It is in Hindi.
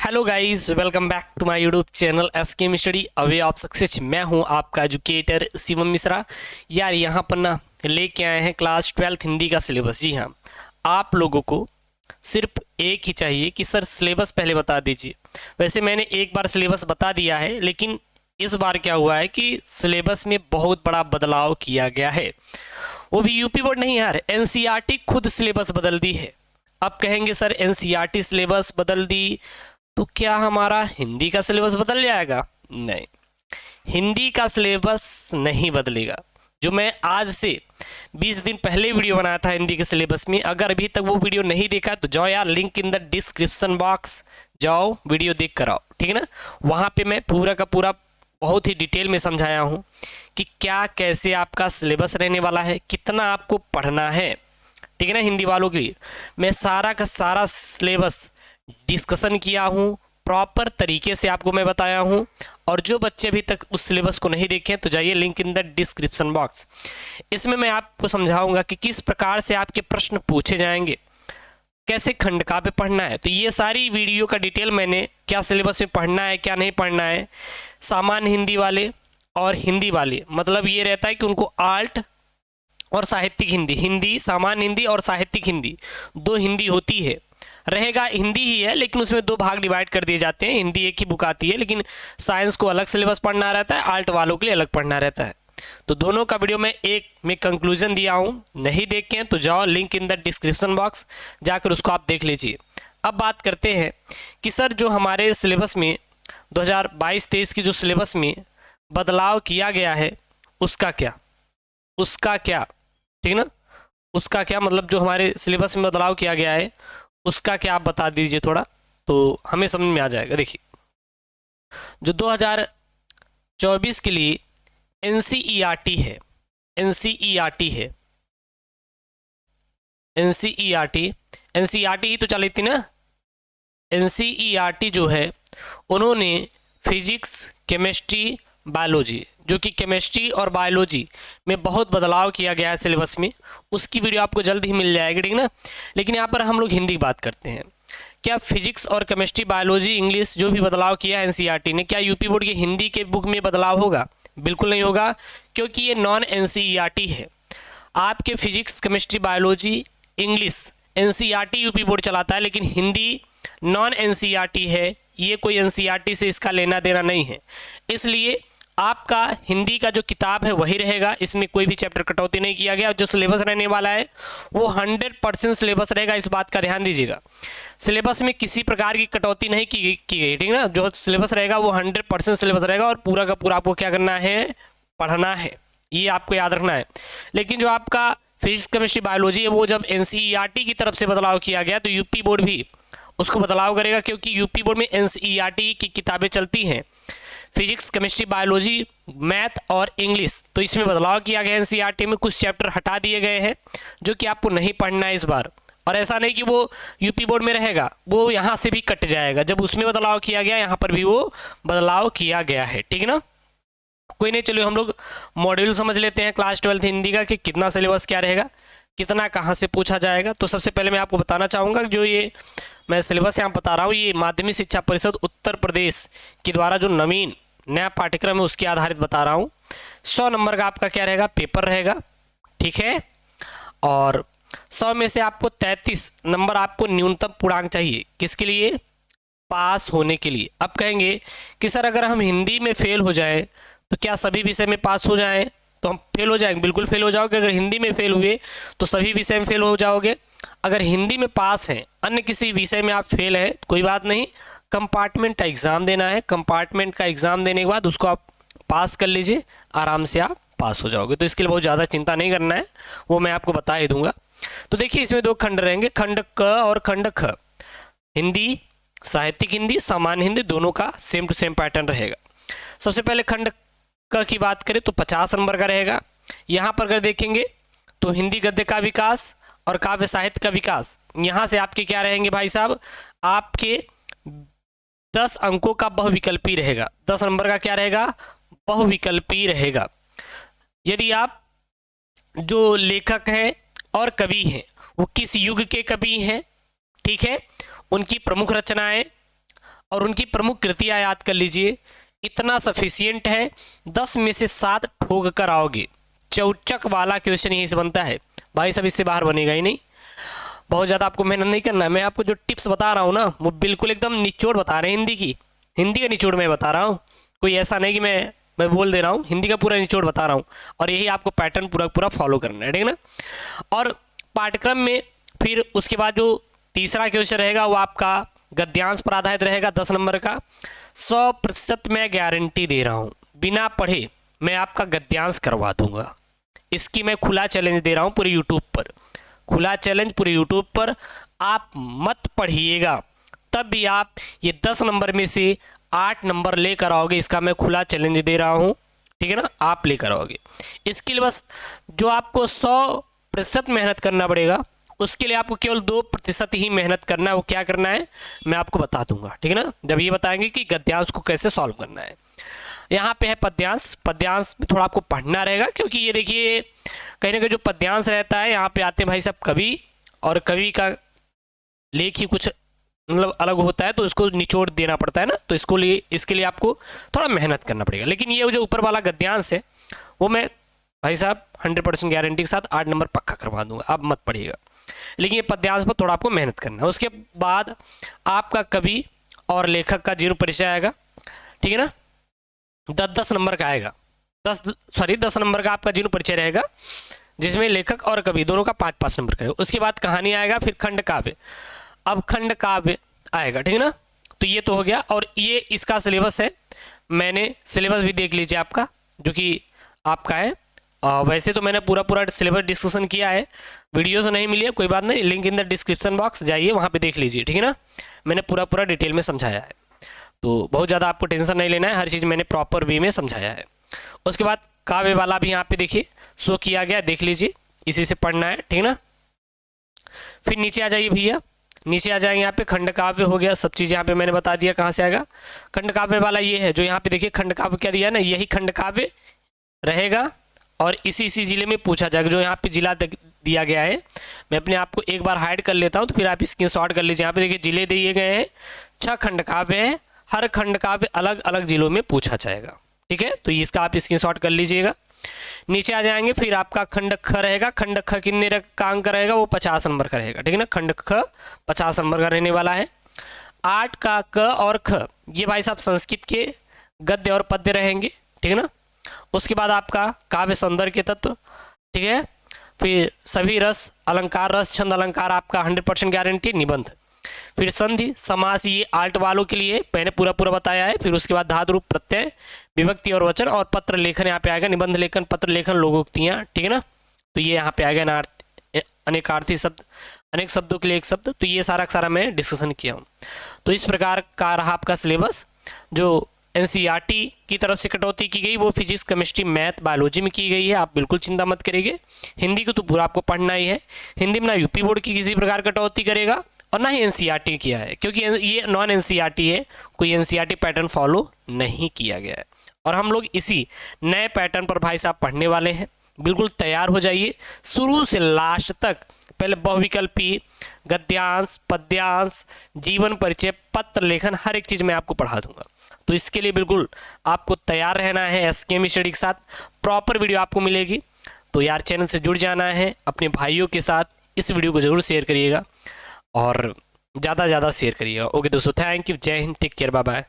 Hello guys, welcome back to my YouTube channel SK study away of success. मैं हूं आपका एजुकेटर शिवम मिश्रा। यार यहाँ पर ना लेके आए हैं क्लास 12th हिंदी का सिलेबस। जी हाँ, आप लोगों को सिर्फ एक ही चाहिए कि सर सिलेबस पहले बता दीजिए। वैसे मैंने एक बार सिलेबस बता दिया है, लेकिन इस बार क्या हुआ है कि सिलेबस में बहुत बड़ा बदलाव किया गया है। वो भी यूपी बोर्ड नहीं यार, एनसीईआरटी खुद सिलेबस बदल दी है। अब कहेंगे सर एनसीईआरटी सिलेबस बदल दी तो क्या हमारा हिंदी का सिलेबस बदल जाएगा? नहीं, हिंदी का सिलेबस नहीं बदलेगा। जो मैं आज से 20 दिन पहले वीडियो बनाया था हिंदी के सिलेबस में, अगर अभी तक वो वीडियो नहीं देखा तो जाओ यार, link in the description box, जाओ वीडियो देख कर आओ, ठीक है ना। वहाँ पे मैं पूरा का पूरा बहुत ही डिटेल में समझाया हूँ कि क्या कैसे आपका सिलेबस रहने वाला है, कितना आपको पढ़ना है, ठीक है ना। हिंदी वालों के लिए मैं सारा का सारा सिलेबस डिस्कशन किया हूँ, प्रॉपर तरीके से आपको मैं बताया हूँ। और जो बच्चे अभी तक उस सिलेबस को नहीं देखे तो जाइए link in the description box. इसमें मैं आपको समझाऊंगा कि किस प्रकार से आपके प्रश्न पूछे जाएंगे, कैसे खंडका पे पढ़ना है। तो ये सारी वीडियो का डिटेल मैंने, क्या सिलेबस में पढ़ना है क्या नहीं पढ़ना है। सामान्य हिंदी वाले और हिंदी वाले, मतलब ये रहता है कि उनको आल्ट और साहित्यिक हिंदी, हिंदी सामान्य हिंदी और साहित्यिक हिंदी, दो हिंदी होती है। रहेगा हिंदी ही है, लेकिन उसमें दो भाग डिवाइड कर दिए जाते हैं। हिंदी एक ही बुक आती है, लेकिन साइंस को अलग सिलेबस पढ़ना रहता है, आर्ट वालों के लिए अलग पढ़ना रहता है। तो दोनों का वीडियो मैं एक में कंक्लूजन दिया हूँ, नहीं देखें तो जाओ link in the description box, जाकर उसको आप देख लीजिए। अब बात करते हैं कि सर जो हमारे सिलेबस में 2022-23 की जो सिलेबस में बदलाव किया गया है उसका क्या, ठीक ना, उसका क्या मतलब जो हमारे सिलेबस में बदलाव किया गया है उसका क्या आप बता दीजिए थोड़ा, तो हमें समझ में आ जाएगा। देखिए, जो 2024 के लिए एनसीईआरटी है, एनसीईआरटी ही तो चली थी ना। एनसीईआरटी जो है उन्होंने फिजिक्स, केमिस्ट्री, बायोलॉजी, जो कि केमिस्ट्री और बायोलॉजी में बहुत बदलाव किया गया है सिलेबस में, उसकी वीडियो आपको जल्द ही मिल जाएगी, ठीक ना। लेकिन यहाँ पर हम लोग हिंदी की बात करते हैं। क्या फिजिक्स और केमिस्ट्री, बायोलॉजी, इंग्लिश जो भी बदलाव किया है एनसीईआरटी ने, क्या यूपी बोर्ड की हिंदी के बुक में बदलाव होगा? बिल्कुल नहीं होगा, क्योंकि ये नॉन एनसीईआरटी है। आपके physics, chemistry, biology, English NCERT UP board चलाता है, लेकिन हिंदी नॉन एनसीईआरटी है। ये कोई एनसीईआरटी से इसका लेना देना नहीं है। इसलिए आपका हिंदी का जो किताब है वही रहेगा, इसमें कोई भी चैप्टर कटौती नहीं किया गया। जो सिलेबस रहने वाला है वो 100% सिलेबस रहेगा, इस बात का ध्यान दीजिएगा। सिलेबस में किसी प्रकार की कटौती नहीं की गई, ठीक है ना। जो सिलेबस रहेगा वो 100% सिलेबस रहेगा और पूरा का पूरा आपको क्या करना है, पढ़ना है, ये आपको याद रखना है। लेकिन जो आपका फिजिक्स, केमिस्ट्री, बायोलॉजी है वो जब एनसीईआरटी की तरफ से बदलाव किया गया तो यूपी बोर्ड भी उसको बदलाव करेगा, क्योंकि यूपी बोर्ड में एनसीईआरटी की किताबें चलती हैं, फिजिक्स, केमिस्ट्री, बायोलॉजी, मैथ और इंग्लिश। तो इसमें बदलाव किया गया, एनसीईआरटी में कुछ चैप्टर हटा दिए गए हैं जो कि आपको नहीं पढ़ना है इस बार। और ऐसा नहीं कि वो यूपी बोर्ड में रहेगा, वो यहाँ से भी कट जाएगा। जब उसमें बदलाव किया गया यहाँ पर भी वो बदलाव किया गया है, ठीक है ना। कोई नहीं, चलिए हम लोग मॉड्यूल समझ लेते हैं क्लास 12th हिंदी का कि कितना सिलेबस क्या रहेगा, कितना कहाँ से पूछा जाएगा। तो सबसे पहले मैं आपको बताना चाहूँगा जो ये मैं सिलेबस यहाँ बता रहा हूँ, ये माध्यमिक शिक्षा परिषद उत्तर प्रदेश के द्वारा जो नवीन नया पाठ्यक्रम है उसके आधारित बता रहा हूँ। 100 नंबर का आपका क्या रहेगा, पेपर रहेगा, ठीक है। और 100 में से आपको 33 नंबर आपको न्यूनतम पूर्णांक चाहिए, किसके लिए, पास होने के लिए। अब कहेंगे कि सर अगर हम हिंदी में फेल हो जाए तो क्या सभी विषय में पास हो जाएं? तो हम फेल हो जाएंगे, बिल्कुल फेल हो जाओगे। अगर हिंदी में फेल हुए तो सभी विषय में फेल हो जाओगे। अगर हिंदी में पास हैं, अन्य किसी विषय में आप फेल हैं, कोई बात नहीं, कंपार्टमेंट का एग्ज़ाम देना है। कंपार्टमेंट का एग्ज़ाम देने के बाद उसको आप पास कर लीजिए, आराम से आप पास हो जाओगे। तो इसके लिए बहुत ज़्यादा चिंता नहीं करना है, वो मैं आपको बता ही दूंगा। तो देखिए, इसमें दो खंड रहेंगे, खंड क और खंड ख। हिंदी, साहित्यिक हिंदी, सामान्य हिंदी, दोनों का सेम टू सेम पैटर्न रहेगा। सबसे पहले खंड क की बात करें तो 50 नंबर का रहेगा। यहाँ पर अगर देखेंगे तो हिंदी गद्य का विकास और काव्य साहित्य का विकास, यहाँ से आपके क्या रहेंगे भाई साहब, आपके 10 अंकों का बहुविकल्पी रहेगा। 10 नंबर का क्या रहेगा, बहुविकल्पी रहेगा। यदि आप जो लेखक हैं और कवि हैं वो किस युग के कवि हैं, ठीक है, उनकी प्रमुख रचनाएं और उनकी प्रमुख कृतियाँ याद कर लीजिए। इतना सफिशियंट है, 10 में से 7 ठोक कर आओगे। चौचक वाला क्वेश्चन यहीं से बनता है भाई साहब, इससे बाहर बनेगा ही नहीं। बहुत ज़्यादा आपको मेहनत नहीं करना है, मैं आपको जो टिप्स बता रहा हूँ ना वो बिल्कुल एकदम निचोड़ बता रहे हैं हिंदी की, हिंदी का निचोड़ मैं बता रहा हूँ। कोई ऐसा नहीं कि मैं बोल दे रहा हूँ, हिंदी का पूरा निचोड़ बता रहा हूँ और यही आपको पैटर्न पूरा पूरा फॉलो करना है, ठीक है ना। और पाठ्यक्रम में फिर उसके बाद जो तीसरा क्वेश्चन रहेगा वो आपका गद्यांश पर आधारित रहेगा 10 नंबर का। 100% मैं गारंटी दे रहा हूँ, बिना पढ़े मैं आपका गद्यांश करवा दूंगा। इसकी मैं खुला चैलेंज दे रहा हूँ पूरे यूट्यूब पर, खुला चैलेंज पूरे यूट्यूब पर। आप मत पढ़िएगा तब भी आप ये 10 नंबर में से 8 नंबर लेकर आओगे, इसका मैं खुला चैलेंज दे रहा हूँ, ठीक है ना। आप लेकर आओगे, इसके लिए बस जो आपको 100% मेहनत करना पड़ेगा, उसके लिए आपको केवल 2% ही मेहनत करना है। वो क्या करना है मैं आपको बता दूंगा, ठीक है ना, जब ये बताएंगे कि गद्यांश को कैसे सॉल्व करना है। यहाँ पे है पद्यांश, पद्यांश में थोड़ा आपको पढ़ना रहेगा, क्योंकि ये देखिए कहीं ना कहीं जो पद्यांश रहता है यहाँ पे आते हैं भाई साहब कवि, और कवि का लेख ही कुछ मतलब अलग होता है, तो इसको निचोड़ देना पड़ता है ना, तो इसके लिए आपको थोड़ा मेहनत करना पड़ेगा। लेकिन ये जो ऊपर वाला गद्यांश है वो मैं भाई साहब 100% गारंटी के साथ 8 नंबर पक्का करवा दूंगा, आप मत पढ़िएगा। लेकिन ये पद्यांश पर थोड़ा आपको मेहनत करना है। उसके बाद आपका कवि और लेखक का जीरो परिचय आएगा, ठीक है ना, 10 नंबर का आएगा, 10 नंबर का आपका जीरो परिचय रहेगा, जिसमें लेखक और कवि दोनों का 5-5 नंबर का। उसके बाद कहानी आएगा, फिर खंड काव्य, अब खंड काव्य आएगा, ठीक है ना। तो ये तो हो गया, और ये इसका सिलेबस है, मैंने सिलेबस भी देख लीजिए आपका, जो कि आपका है। वैसे तो मैंने पूरा सिलेबस डिस्कशन किया है, वीडियो से नहीं मिली है कोई बात नहीं, link in the description box जाइए, वहाँ पे देख लीजिए, ठीक है ना। मैंने पूरा डिटेल में समझाया है, तो बहुत ज़्यादा आपको टेंशन नहीं लेना है, हर चीज़ मैंने प्रॉपर वे में समझाया है। उसके बाद काव्य वाला भी यहाँ पे देखिए शो किया गया, देख लीजिए, इसी से पढ़ना है, ठीक है ना। फिर नीचे आ जाइए भैया, नीचे आ जाएंगे, यहाँ पे खंड काव्य हो गया, सब चीज़ यहाँ पे मैंने बता दिया कहाँ से आएगा। खंड काव्य वाला ये है जो यहाँ पे देखिए खंड काव्य क्या दिया है ना, यही खंड काव्य रहेगा और इसी जिले में पूछा जाएगा, जो यहाँ पे जिला दिया गया है। मैं अपने आप को एक बार हाइड कर लेता हूँ, तो फिर आप स्क्रीनशॉट कर लीजिए। यहाँ पे देखिए जिले दिए गए हैं, 6 खंड काव्य है, हर खंड काव्य अलग अलग जिलों में पूछा जाएगा, ठीक है। तो इसका आप स्क्रीनशॉट कर लीजिएगा। नीचे आ जाएंगे, फिर आपका खंड ख रहेगा, खंड ख कितने का अंक रहेगा, वो 50 नंबर का रहेगा, ठीक है ना। खंड ख 50 नंबर का रहने वाला है। 8 का क और ख, ये भाई साहब संस्कृत के गद्य और पद्य रहेंगे, ठीक है ना। उसके बाद आपका काव्य सौंदर्य के तत्व, ठीक है। फिर सभी रस, अलंकार रस, छंद अलंकार आपका 100% गारंटी। निबंध, फिर संधि समास, ये आर्ट वालों के लिए मैंने पूरा बताया है। फिर उसके बाद धातु रूप प्रत्यय, विभक्ति और वचन, और पत्र लेखन यहाँ पे आएगा, निबंध लेखन, पत्र लेखन, लोकोक्तियाँ, ठीक है ना। तो ये यहाँ पे आएगा अनेकार्थी शब्द, अनेक शब्दों के लिए एक शब्द। तो ये सारा मैं डिस्कशन किया हूँ। तो इस प्रकार का रहा आपका सिलेबस। जो NCERT की तरफ से कटौती की गई वो फिजिक्स, केमिस्ट्री, मैथ, बायोलॉजी में की गई है, आप बिल्कुल चिंता मत करिए। हिंदी को तो पूरा आपको पढ़ना ही है। हिंदी में ना यूपी बोर्ड की किसी प्रकार कटौती करेगा और ना ही NCERT किया है, क्योंकि ये नॉन NCERT है, कोई NCERT पैटर्न फॉलो नहीं किया गया है। और हम लोग इसी नए पैटर्न पर भाई साहब पढ़ने वाले हैं, बिल्कुल तैयार हो जाइए शुरू से लास्ट तक। पहले बहुविकल्पी, गद्यांश, पद्यांश, जीवन परिचय, पत्र लेखन, हर एक चीज़ मैं आपको पढ़ा दूंगा। तो इसके लिए बिल्कुल आपको तैयार रहना है। SKM स्टडी के साथ प्रॉपर वीडियो आपको मिलेगी। तो यार चैनल से जुड़ जाना है, अपने भाइयों के साथ इस वीडियो को जरूर शेयर करिएगा और ज़्यादा शेयर करिएगा। ओके दोस्तों, थैंक यू, जय हिंद, टेक केयर, बाय बाय।